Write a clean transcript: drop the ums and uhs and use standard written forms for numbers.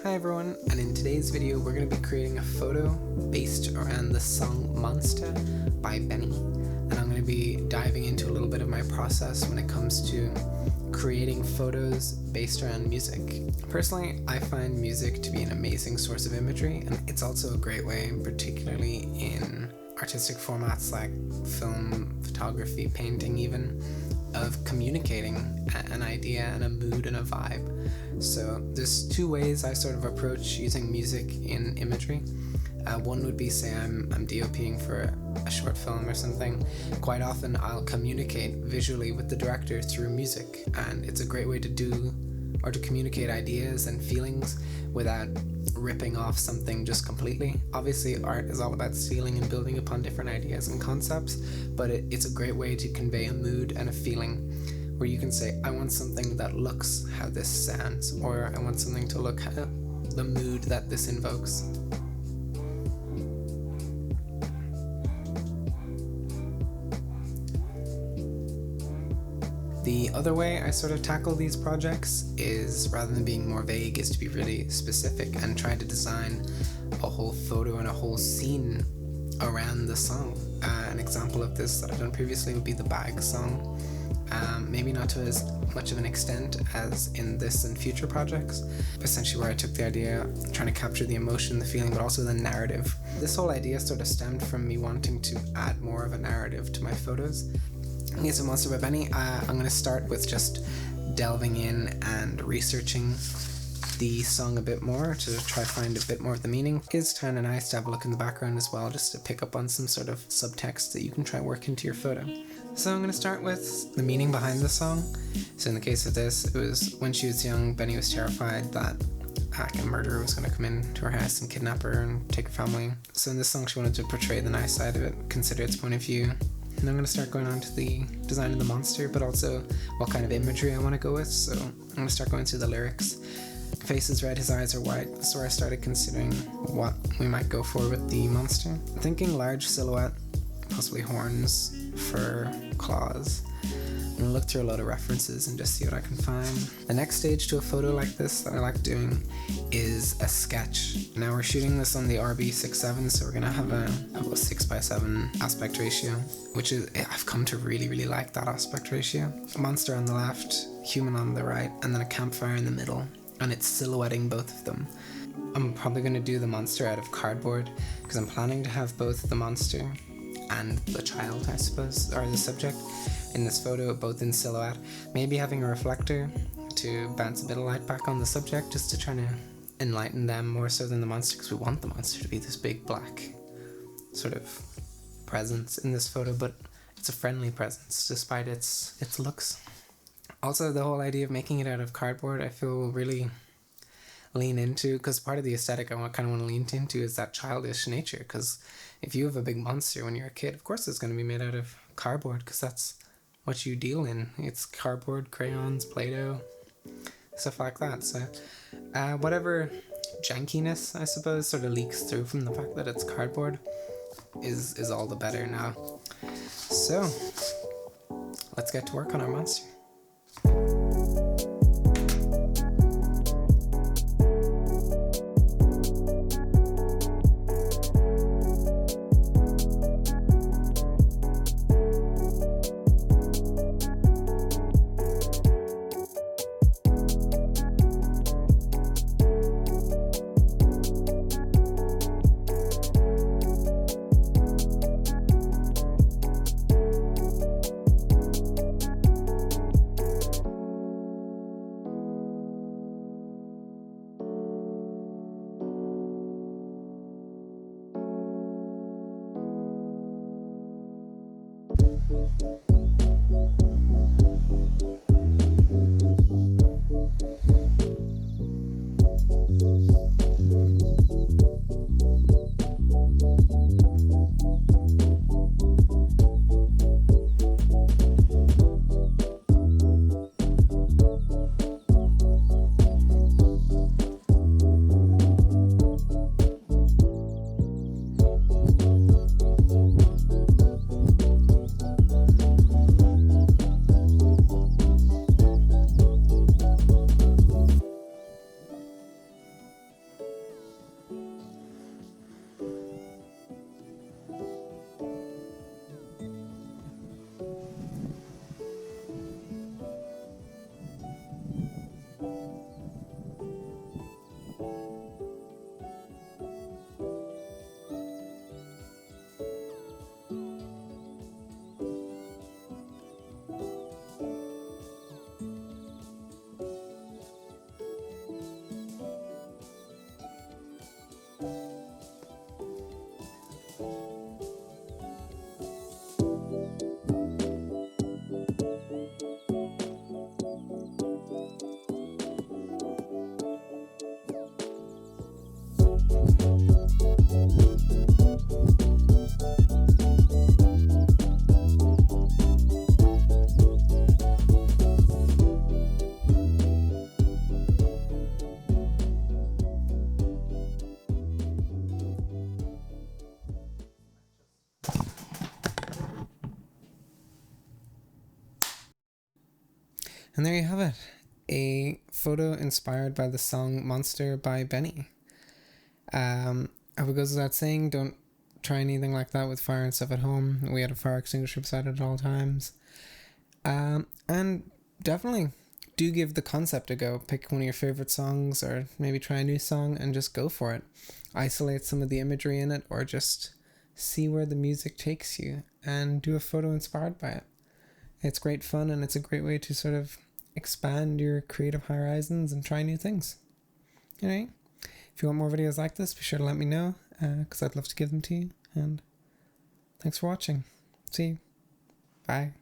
Hi everyone, and in today's video we're going to be creating a photo based around the song Monster by Benny, and I'm going to be diving into a little bit of my process when it comes to creating photos based around music. Personally, I find music to be an amazing source of imagery, and it's also a great way, particularly in artistic formats like film, photography, painting even, of communicating an idea and a mood and a vibe. So there's two ways I sort of approach using music in imagery. One would be, say I'm DOPing for a short film or something. Quite often I'll communicate visually with the director through music, and it's a great way to communicate ideas and feelings without ripping off something just completely. Obviously art is all about stealing and building upon different ideas and concepts, but it's a great way to convey a mood and a feeling where you can say, I want something that looks how this sounds, or I want something to look how the mood that this invokes. The other way I sort of tackle these projects is, rather than being more vague, is to be really specific and try to design a whole photo and a whole scene around the song. An example of this that I've done previously would be the Bag song. Maybe not to as much of an extent as in this and future projects, essentially where I took the idea, trying to capture the emotion, the feeling, but also the narrative. This whole idea sort of stemmed from me wanting to add more of a narrative to my photos. It's a Monster by Benny. I'm going to start with just delving in and researching the song a bit more to try to find a bit more of the meaning. It's kind of nice to have a look in the background as well, just to pick up on some sort of subtext that you can try work into your photo. So I'm going to start with the meaning behind the song. So in the case of this, it was when she was young, Benny was terrified that a murderer was going to come into her house and kidnap her and take her family. So in this song she wanted to portray the nice side of it, consider its point of view. And I'm going to start going on to the design of the monster, but also what kind of imagery I want to go with. So I'm going to start going through the lyrics. Face is red, his eyes are white. This is where I started considering what we might go for with the monster. I'm thinking large silhouette, possibly horns, fur, claws. I'm going to look through a lot of references and just see what I can find. The next stage to a photo like this that I like doing is a sketch. Now we're shooting this on the RB67, so we're going to have a 6:7 aspect ratio, which is, I've come to really like that aspect ratio. A monster on the left, human on the right, and then a campfire in the middle, and it's silhouetting both of them. I'm probably going to do the monster out of cardboard because I'm planning to have both the monster and the child, I suppose, or the subject in this photo, both in silhouette. Maybe having a reflector to bounce a bit of light back on the subject, just to try to enlighten them more so than the monster, because we want the monster to be this big black sort of presence in this photo, but it's a friendly presence despite its looks. Also, the whole idea of making it out of cardboard, I feel really lean into, because part of the aesthetic I kind of want to lean into is that childish nature, because if you have a big monster when you're a kid, of course it's going to be made out of cardboard, because that's what you deal in. It's cardboard, crayons, Play-Doh, stuff like that. So whatever jankiness, I suppose, sort of leaks through from the fact that it's cardboard is all the better now. So let's get to work on our monster. And there you have it. A photo inspired by the song Monster by Benny. I hope it goes without saying, don't try anything like that with fire and stuff at home. We had a fire extinguisher beside it at all times. And definitely do give the concept a go. Pick one of your favorite songs or maybe try a new song and just go for it. Isolate some of the imagery in it or just see where the music takes you and do a photo inspired by it. It's great fun and it's a great way to sort of expand your creative horizons and try new things. Alright? If you want more videos like this, be sure to let me know because I'd love to give them to you. And thanks for watching. See you. Bye.